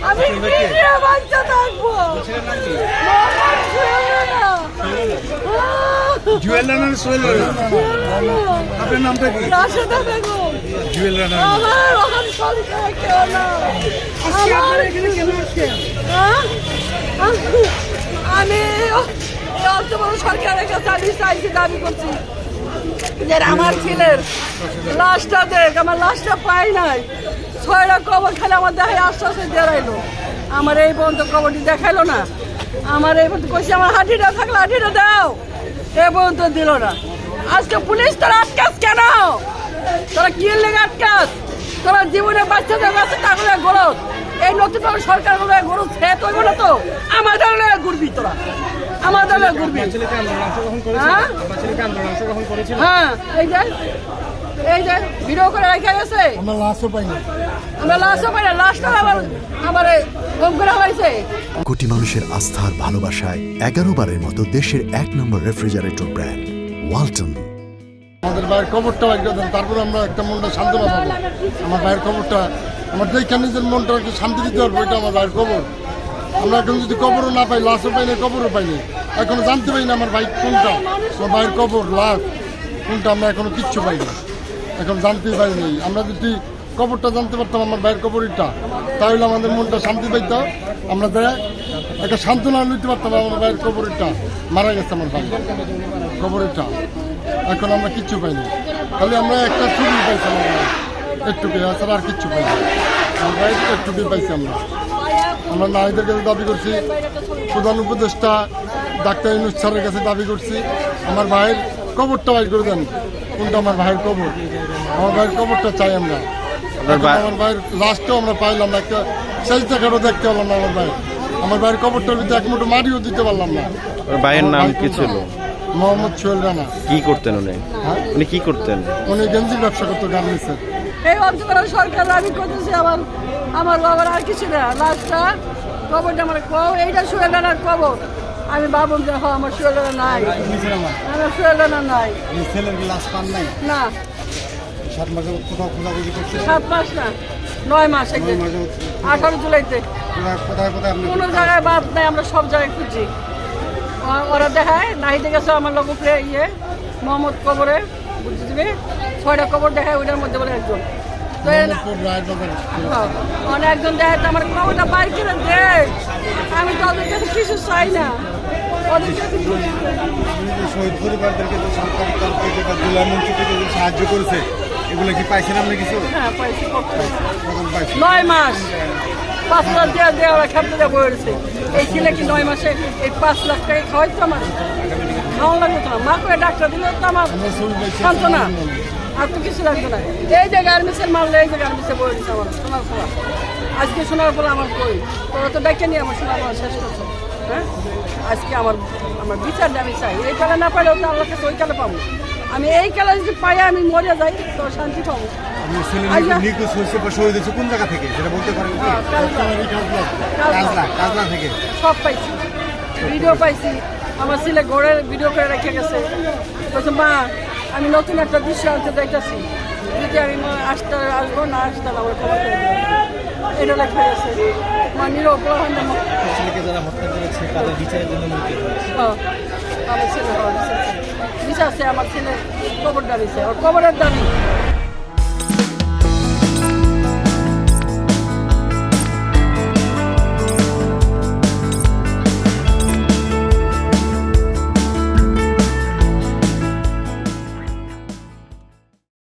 আমি বাচ্চা থাকবো। জুয়েল রানা সোহেল রানা, আপনার নামটা কি? রাশেদা বেগম। জুয়েল রানা। আমার ওখানে সংসার কেউ না। আমি অত বড় সরকারের কাছে আমি চাইছি, দাবি করছি যে আমার ছেলের লাশটা দেখ। আমার লাশটা পাই নাই, 6টা কবর খালি আমার দেখায় আশ্বাসে দেখাইলো। আমার এই পর্যন্ত কবরটি দেখাইলো না। আমার এই পর্যন্ত কইছি আমার হাঁটিটা থাকলে হাঁটিটা দাও, এ পর্যন্ত দিল না। আজকে পুলিশ তোরা আটকাস কেন? তোরা কি লেগে আটকাস? তোরা জীবনে বাচ্চাদের কাছে তাহলে গরজ, এই নতুন সরকার গরজ খেয়ে তৈব না তো আমাদের ঘুরবি তোরা, আমাদের ঘুরবি। হ্যাঁ এই যে ভিডিও করে রেখে গেছে, আমরা লাশও পাই না, লাশটা আমার গম করে হয়েছে। কোটি মানুষের আস্থার ভালোবাসায় 11 বারের মতো দেশের 1 নম্বর রেফ্রিজারেটর ব্র্যান্ড ওয়ালটন। আমাদের ভাইয়ের খবরটা বাইর করে দেন, তারপরে আমরা একটা মনটা সান্ত্বনা পাবো। আমার ভাইয়ের খবরটা আমার যেখানে নিজের মনটা একটু শান্তি দিতে পারবো, এটা আমার ভাইয়ের খবর। আমরা এখন যদি খবরও না পাই, লাশও পাই না, খবরও পাইনি, এখনো জানতে পারি না আমার ভাই কোনটা, আমার ভাইয়ের খবর লাশ কোনটা আমরা এখনো কিচ্ছু পাইনি, এখন জানতেই পারিনি। আমরা যদি খবরটা জানতে পারতাম আমার ভাইয়ের খবরটা, তাহলে আমাদের মনটা শান্তি পাইত, আমরা একটা সান্ত্বনা নিতে পারতাম। আমার ভাইয়ের খবরটা মারা গেছে, আমার ভাই খবরটা এখন আমরা কিচ্ছু পাইনি, খালি আমরা একটা ছবি পাইছি আমার ভাই, একটুকু এছাড়া আর কিচ্ছু পাইনি। আমার ভাই একটুকু পাইছি আমরা নারীদের কাছে দাবি করছি, প্রধান উপদেষ্টা ডাক্তার ইউনূস স্যারের কাছে দাবি করছি আমার ভাইয়ের কবরটা বাইর করে দেন, কোনটা আমার ভাইয়ের কবর, আমার ভাইয়ের কবরটা চাই আমরা। আমার ভাইয়ের লাশটাও আমরা পাইলাম না, একটা শেষ দেখারও দেখতে পারলাম না আমার ভাইয়ের কবরটার ভিতরে এক মুঠো মাটিও দিতে পারলাম না। ভাইয়ের নাম কি ছিল? মোহাম্মদ সোহেল রানা। কি করতেন উনি? উনি কি করতেন? উনি গেঞ্জির ব্যবসা করতো গার্মেন্টসের। এই অঞ্চলের সরকার আমি করতেছি আমার বাবার আর কিছু না, লাশটা কবরটা আমার এইটা সোহেল রানার কবর। আমি ভাবুন যে আমার সোহেল রানা নাই, আমার সোহেল রানা নাই। ছেলের লাশ পান নাই? না, 7 মাসে কোথাও খোঁজাখুঁজি করছে? 7 মাস না, 9 মাস, 18 জুলাইতে। কোথায় আপনি? কোনো জায়গায় বাদ নাই, আমরা সব জায়গায় খুঁজি। ওরা দেখায় নাহিতে গেছে আমার লোক উপরে মোহাম্মদ কবরে, বুঝতে দিবি 6টা কবর দেখায়, ওইটার মধ্যে বলে একজন একজন দেখায় তো আমার কবরটা বাইর করে দেখ। আমি তো ওদের কাছে কিছু চাই না, ওদের কাছে শহীদ পরিবারদেরকে তো সরকারি তরফ থেকে বা জেলামন্ত্রী থেকে সাহায্য করেছে, এগুলো কি পাইছেন আপনি কিছু? হ্যাঁ পাইছি, 9 মাস 5 লাখ দিয়ে ওরা খেতে দেওয়া বলেছে। এই ছেলে কি 9 মাসে এই 5 লাখ টাকা খাওয়াইতো? আমার খাওয়ান লাগতো না, মা করে ডাক্তার দিলে তো আমার শান্ত না, আর তো কিছু লাগতো না। এই যে গার্মেন্টসের মারলে, এই যে গার্মেন্টসে বলে দিচ্ছে আমার সোনার ফোলা, আজকে শোনার ফলে আমার কই তোরা তো ডেকে নিয়ে আমার সোনার ফোলা শেষ করছে। হ্যাঁ আজকে আমার বিচার আমি চাই, এই কালে না পাইলেও তো আল্লাহকে ওই কালে পাবো। আমি এই কালে যদি পাই আমি মরে যাই তো শান্তি পাবো। কোন জায়গা থেকে সেটা বলতে পারেন? থেকে সব পাইছি, ভিডিও পাইছি, আমার ছেলে ঘরের ভিডিও করে রেখে গেছে। বলছে মা আমি নতুন একটা দৃশ্য আনতে যাইতেছি, যদি আমি আসবো না আসতে আমার খবর করে দেবো, এটা লেখা গেছে। আমার নীরব ছেলেকে যারা হত্যা করেছে তাদের বিচারের জন্য আমার ছেলে বিচারছে, আমার ছেলে কবর দাবিছে, ওর কবরের দাবি।